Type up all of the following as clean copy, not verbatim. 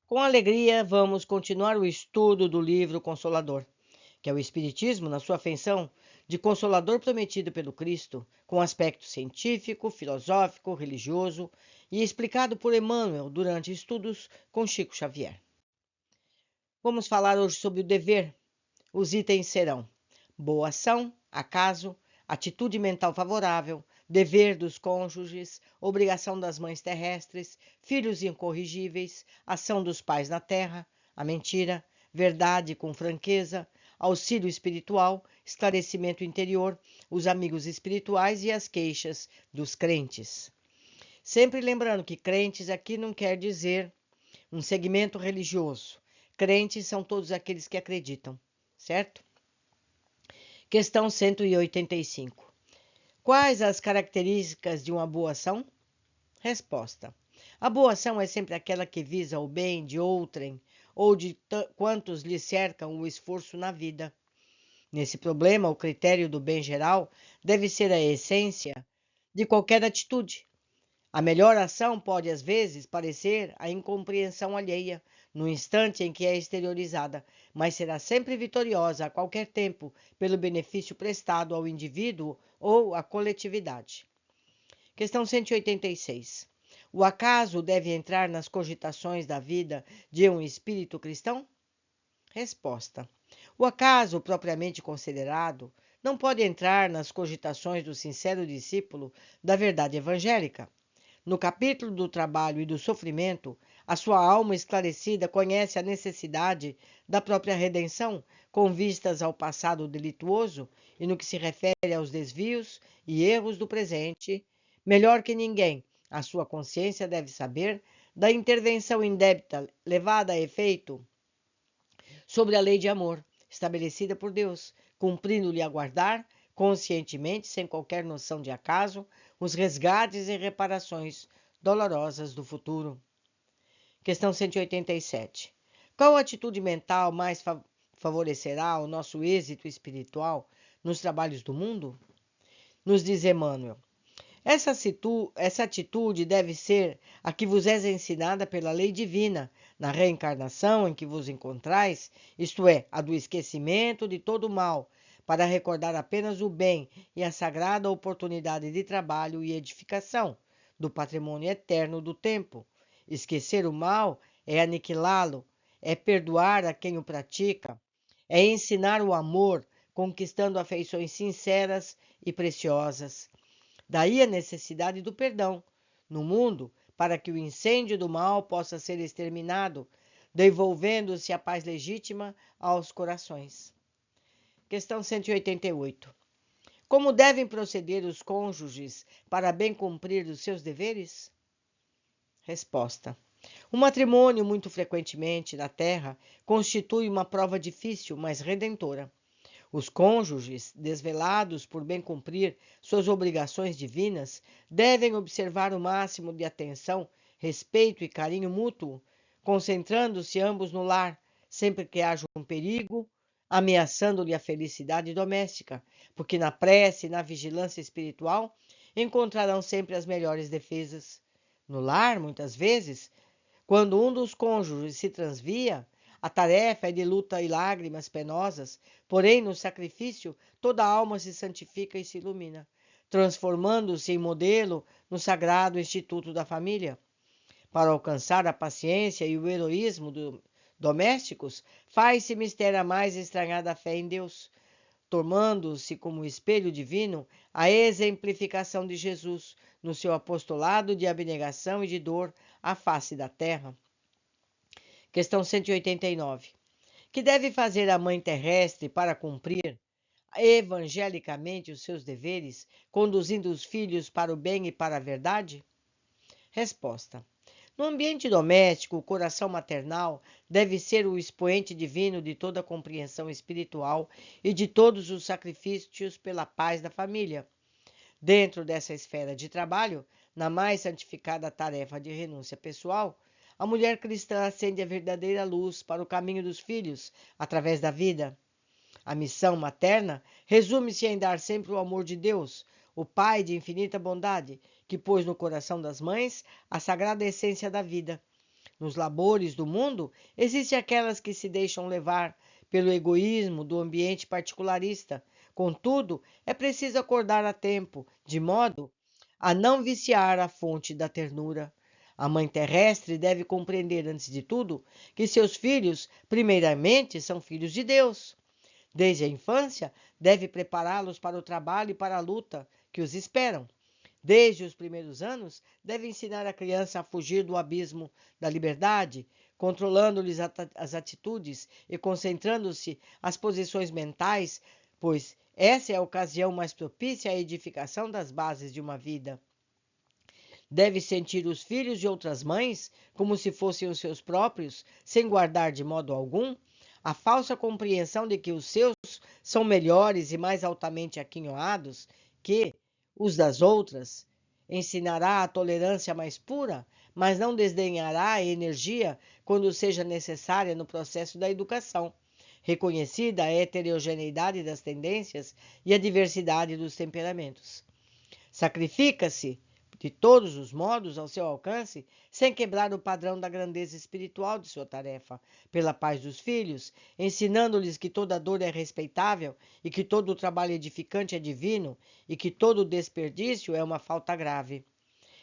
Com alegria, vamos continuar o estudo do livro Consolador, que é o Espiritismo na sua feição de Consolador prometido pelo Cristo, com aspecto científico, filosófico, religioso e explicado por Emmanuel durante estudos com Chico Xavier. Vamos falar hoje sobre o dever. Os itens serão: boa ação, acaso, atitude mental favorável, dever dos cônjuges, obrigação das mães terrestres, filhos incorrigíveis, ação dos pais na terra, a mentira, verdade com franqueza, auxílio espiritual, esclarecimento interior, os amigos espirituais e as queixas dos crentes. Sempre lembrando que crentes aqui não quer dizer um segmento religioso. Crentes são todos aqueles que acreditam, certo? Questão 185. Quais as características de uma boa ação? Resposta. A boa ação é sempre aquela que visa o bem de outrem ou de quantos lhe cercam o esforço na vida. Nesse problema, o critério do bem geral deve ser a essência de qualquer atitude. A melhor ação pode, às vezes, parecer a incompreensão alheia, no instante em que é exteriorizada, mas será sempre vitoriosa a qualquer tempo, pelo benefício prestado ao indivíduo ou à coletividade. Questão 186. O acaso deve entrar nas cogitações da vida de um espírito cristão? Resposta. O acaso, propriamente considerado, não pode entrar nas cogitações do sincero discípulo da verdade evangélica. No capítulo do trabalho e do sofrimento, a sua alma esclarecida conhece a necessidade da própria redenção, com vistas ao passado delituoso e no que se refere aos desvios e erros do presente. Melhor que ninguém, a sua consciência deve saber da intervenção indébita levada a efeito sobre a lei de amor, estabelecida por Deus, cumprindo-lhe aguardar, conscientemente, sem qualquer noção de acaso, os resgates e reparações dolorosas do futuro. Questão 187. Qual atitude mental mais favorecerá o nosso êxito espiritual nos trabalhos do mundo? Nos diz Emmanuel. Essa atitude deve ser a que vos é ensinada pela lei divina, na reencarnação em que vos encontrais, isto é, a do esquecimento de todo o mal, para recordar apenas o bem e a sagrada oportunidade de trabalho e edificação do patrimônio eterno do tempo. Esquecer o mal é aniquilá-lo, é perdoar a quem o pratica, é ensinar o amor, conquistando afeições sinceras e preciosas. Daí a necessidade do perdão no mundo para que o incêndio do mal possa ser exterminado, devolvendo-se a paz legítima aos corações. Questão 188. Como devem proceder os cônjuges para bem cumprir os seus deveres? Resposta. O matrimônio, muito frequentemente na Terra, constitui uma prova difícil, mas redentora. Os cônjuges, desvelados por bem cumprir suas obrigações divinas, devem observar o máximo de atenção, respeito e carinho mútuo, concentrando-se ambos no lar, sempre que haja um perigo, ameaçando-lhe a felicidade doméstica, porque na prece e na vigilância espiritual encontrarão sempre as melhores defesas. No lar, muitas vezes, quando um dos cônjuges se transvia, a tarefa é de luta e lágrimas penosas, porém no sacrifício toda a alma se santifica e se ilumina, transformando-se em modelo no sagrado instituto da família. Para alcançar a paciência e o heroísmo domésticos, faz-se mistério a mais estranhar da fé em Deus, tomando-se como espelho divino a exemplificação de Jesus no seu apostolado de abnegação e de dor à face da terra. Questão 189. Que deve fazer a mãe terrestre para cumprir evangelicamente os seus deveres, conduzindo os filhos para o bem e para a verdade? Resposta. No ambiente doméstico, o coração maternal deve ser o expoente divino de toda a compreensão espiritual e de todos os sacrifícios pela paz da família. Dentro dessa esfera de trabalho, na mais santificada tarefa de renúncia pessoal, a mulher cristã acende a verdadeira luz para o caminho dos filhos, através da vida. A missão materna resume-se em dar sempre o amor de Deus, o Pai de infinita bondade, que pôs no coração das mães a sagrada essência da vida. Nos labores do mundo, existem aquelas que se deixam levar pelo egoísmo do ambiente particularista. Contudo, é preciso acordar a tempo, de modo a não viciar a fonte da ternura. A mãe terrestre deve compreender, antes de tudo, que seus filhos, primeiramente, são filhos de Deus. Desde a infância, deve prepará-los para o trabalho e para a luta que os esperam. Desde os primeiros anos, deve ensinar a criança a fugir do abismo da liberdade, controlando-lhes as atitudes e concentrando-se as posições mentais, pois essa é a ocasião mais propícia à edificação das bases de uma vida. Deve sentir os filhos de outras mães como se fossem os seus próprios, sem guardar de modo algum a falsa compreensão de que os seus são melhores e mais altamente aquinhoados que os das outras. Ensinará a tolerância mais pura, mas não desdenhará a energia quando seja necessária no processo da educação, reconhecida a heterogeneidade das tendências e a diversidade dos temperamentos. Sacrifica-se de todos os modos ao seu alcance, sem quebrar o padrão da grandeza espiritual de sua tarefa, pela paz dos filhos, ensinando-lhes que toda dor é respeitável e que todo trabalho edificante é divino e que todo desperdício é uma falta grave.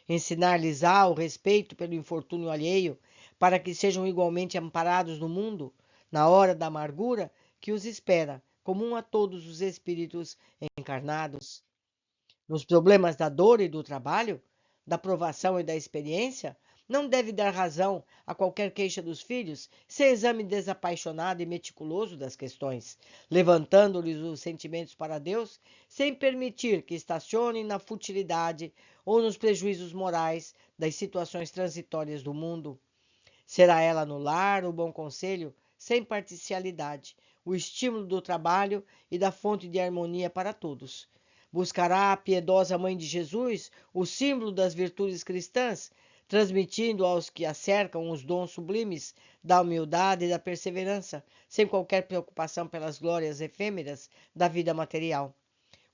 Ensinar-lhes-á o respeito pelo infortúnio alheio, para que sejam igualmente amparados no mundo, na hora da amargura que os espera, comum a todos os espíritos encarnados. Nos problemas da dor e do trabalho, da provação e da experiência, não deve dar razão a qualquer queixa dos filhos sem exame desapaixonado e meticuloso das questões, levantando-lhes os sentimentos para Deus, sem permitir que estacionem na futilidade ou nos prejuízos morais das situações transitórias do mundo. Será ela no lar o bom conselho, sem parcialidade, o estímulo do trabalho e da fonte de harmonia para todos. Buscará a piedosa Mãe de Jesus o símbolo das virtudes cristãs, transmitindo aos que a cercam os dons sublimes da humildade e da perseverança, sem qualquer preocupação pelas glórias efêmeras da vida material.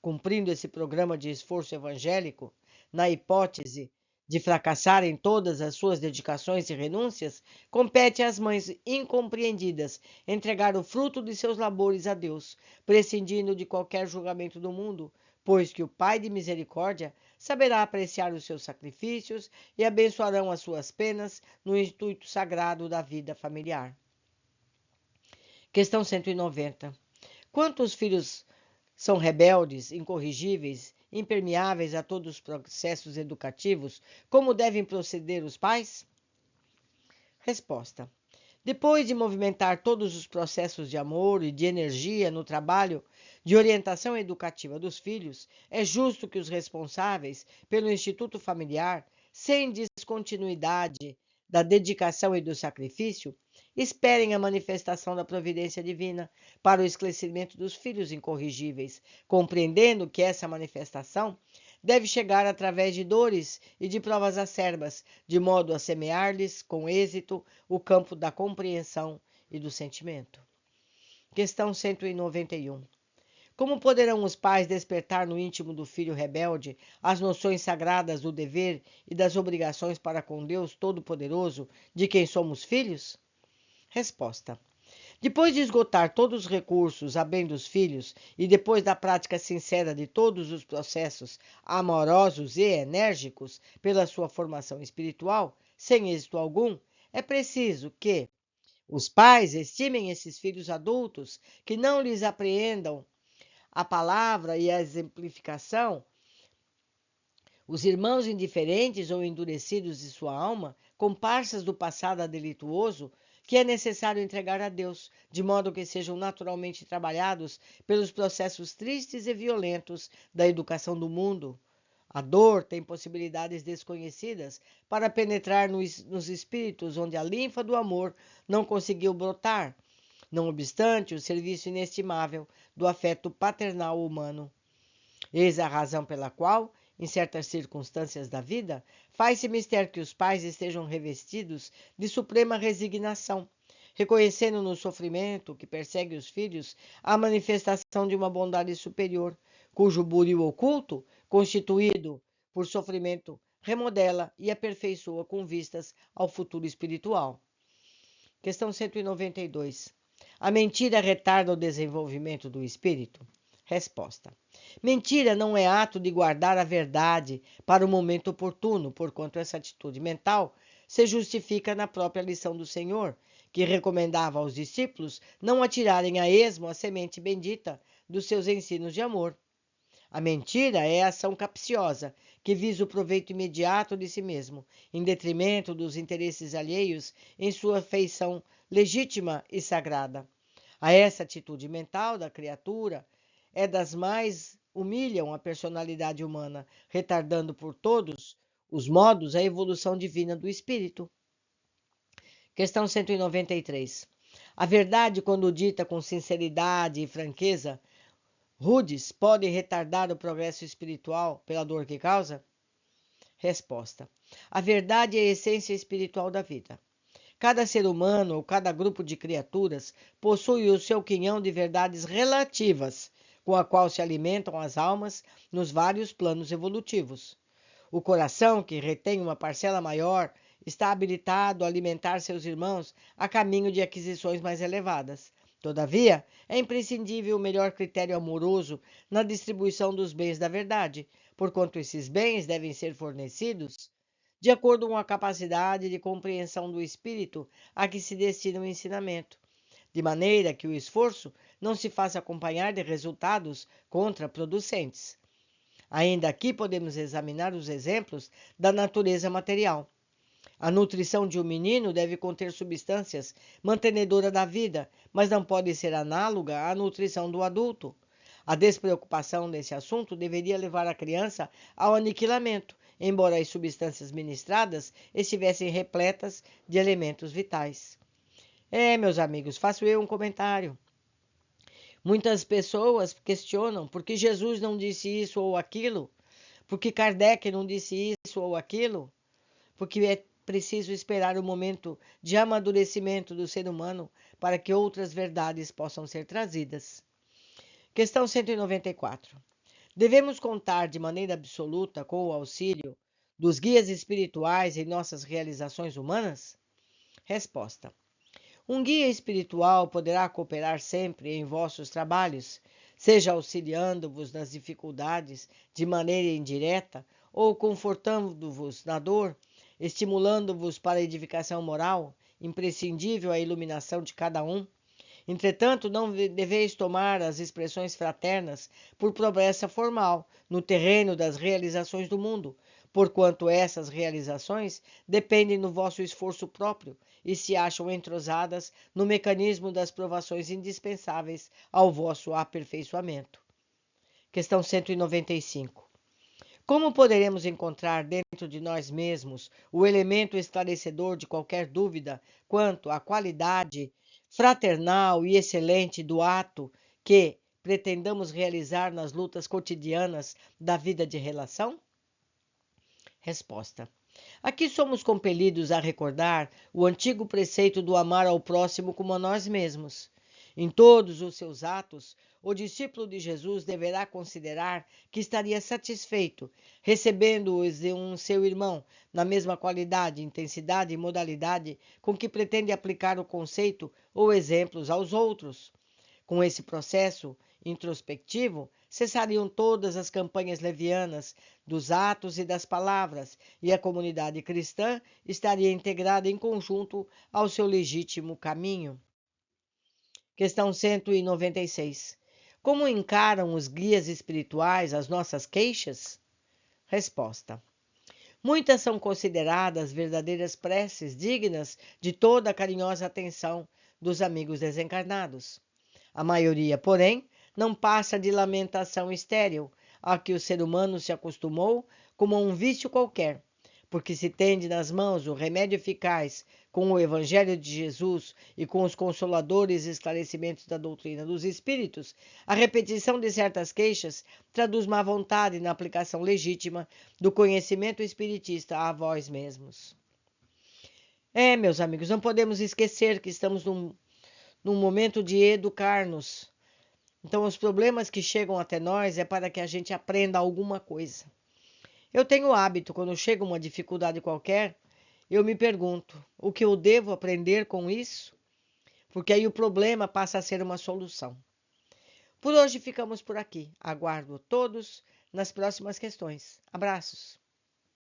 Cumprindo esse programa de esforço evangélico, na hipótese de fracassar em todas as suas dedicações e renúncias, compete às mães incompreendidas entregar o fruto de seus labores a Deus, prescindindo de qualquer julgamento do mundo, pois que o Pai de misericórdia saberá apreciar os seus sacrifícios e abençoarão as suas penas no intuito sagrado da vida familiar. Questão 190. Quantos filhos são rebeldes, incorrigíveis, impermeáveis a todos os processos educativos? Como devem proceder os pais? Resposta. Depois de movimentar todos os processos de amor e de energia no trabalho de orientação educativa dos filhos, é justo que os responsáveis pelo Instituto Familiar, sem descontinuidade da dedicação e do sacrifício, esperem a manifestação da providência divina para o esclarecimento dos filhos incorrigíveis, compreendendo que essa manifestação deve chegar através de dores e de provas acerbas, de modo a semear-lhes com êxito o campo da compreensão e do sentimento. Questão 191. Como poderão os pais despertar no íntimo do filho rebelde as noções sagradas do dever e das obrigações para com Deus Todo-Poderoso, de quem somos filhos? Resposta. Depois de esgotar todos os recursos a bem dos filhos e depois da prática sincera de todos os processos amorosos e enérgicos pela sua formação espiritual, sem êxito algum, é preciso que os pais estimem esses filhos adultos que não lhes apreendam a palavra e a exemplificação, os irmãos indiferentes ou endurecidos de sua alma, comparsas do passado delituoso, que é necessário entregar a Deus, de modo que sejam naturalmente trabalhados pelos processos tristes e violentos da educação do mundo. A dor tem possibilidades desconhecidas para penetrar nos espíritos onde a linfa do amor não conseguiu brotar, não obstante o serviço inestimável do afeto paternal humano. Eis a razão pela qual, em certas circunstâncias da vida, faz-se mister que os pais estejam revestidos de suprema resignação, reconhecendo no sofrimento que persegue os filhos a manifestação de uma bondade superior, cujo buril oculto, constituído por sofrimento remodela e aperfeiçoa com vistas ao futuro espiritual. Questão 192. A mentira retarda o desenvolvimento do espírito? Resposta. Mentira não é ato de guardar a verdade para o momento oportuno, porquanto essa atitude mental se justifica na própria lição do Senhor, que recomendava aos discípulos não atirarem a esmo a semente bendita dos seus ensinos de amor. A mentira é a ação capciosa, que visa o proveito imediato de si mesmo, em detrimento dos interesses alheios em sua feição legítima e sagrada. A essa atitude mental da criatura é das mais humilham a personalidade humana, retardando por todos os modos a evolução divina do espírito. Questão 193. A verdade, quando dita com sinceridade e franqueza, rudes, pode retardar o progresso espiritual pela dor que causa? Resposta. A verdade é a essência espiritual da vida. Cada ser humano ou cada grupo de criaturas possui o seu quinhão de verdades relativas, com a qual se alimentam as almas nos vários planos evolutivos. O coração, que retém uma parcela maior, está habilitado a alimentar seus irmãos a caminho de aquisições mais elevadas. Todavia, é imprescindível o melhor critério amoroso na distribuição dos bens da verdade, porquanto esses bens devem ser fornecidos de acordo com a capacidade de compreensão do espírito a que se destina o ensinamento, de maneira que o esforço não se faça acompanhar de resultados contraproducentes. Ainda aqui podemos examinar os exemplos da natureza material. A nutrição de um menino deve conter substâncias mantenedoras da vida, mas não pode ser análoga à nutrição do adulto. A despreocupação desse assunto deveria levar a criança ao aniquilamento, embora as substâncias ministradas estivessem repletas de elementos vitais. Meus amigos, faço eu um comentário. Muitas pessoas questionam por que Jesus não disse isso ou aquilo, por que Kardec não disse isso ou aquilo, porque é preciso esperar o momento de amadurecimento do ser humano para que outras verdades possam ser trazidas. Questão 194. Devemos contar de maneira absoluta com o auxílio dos guias espirituais em nossas realizações humanas? Resposta. Um guia espiritual poderá cooperar sempre em vossos trabalhos, seja auxiliando-vos nas dificuldades de maneira indireta ou confortando-vos na dor, estimulando-vos para a edificação moral, imprescindível à iluminação de cada um. Entretanto, não deveis tomar as expressões fraternas por promessa formal no terreno das realizações do mundo, porquanto essas realizações dependem do vosso esforço próprio e se acham entrosadas no mecanismo das provações indispensáveis ao vosso aperfeiçoamento. Questão 195. Como poderemos encontrar dentro de nós mesmos o elemento esclarecedor de qualquer dúvida quanto à qualidade fraternal e excelente do ato que pretendamos realizar nas lutas cotidianas da vida de relação? Resposta. Aqui somos compelidos a recordar o antigo preceito do amar ao próximo como a nós mesmos. Em todos os seus atos, o discípulo de Jesus deverá considerar que estaria satisfeito recebendo-os de um seu irmão na mesma qualidade, intensidade e modalidade com que pretende aplicar o conceito ou exemplos aos outros. Com esse processo introspectivo, cessariam todas as campanhas levianas dos atos e das palavras, e a comunidade cristã estaria integrada em conjunto ao seu legítimo caminho. Questão 196. Como encaram os guias espirituais as nossas queixas? Resposta. Muitas são consideradas verdadeiras preces dignas de toda a carinhosa atenção dos amigos desencarnados. A maioria, porém, não passa de lamentação estéril, a que o ser humano se acostumou como a um vício qualquer, porque se tende nas mãos o remédio eficaz com o Evangelho de Jesus e com os consoladores esclarecimentos da doutrina dos Espíritos, a repetição de certas queixas traduz má vontade na aplicação legítima do conhecimento espiritista a vós mesmos. Meus amigos, não podemos esquecer que estamos num momento de educar-nos. Então, os problemas que chegam até nós é para que a gente aprenda alguma coisa. Eu tenho o hábito, quando chega uma dificuldade qualquer, eu me pergunto: o que eu devo aprender com isso? Porque aí o problema passa a ser uma solução. Por hoje ficamos por aqui. Aguardo todos nas próximas questões. Abraços!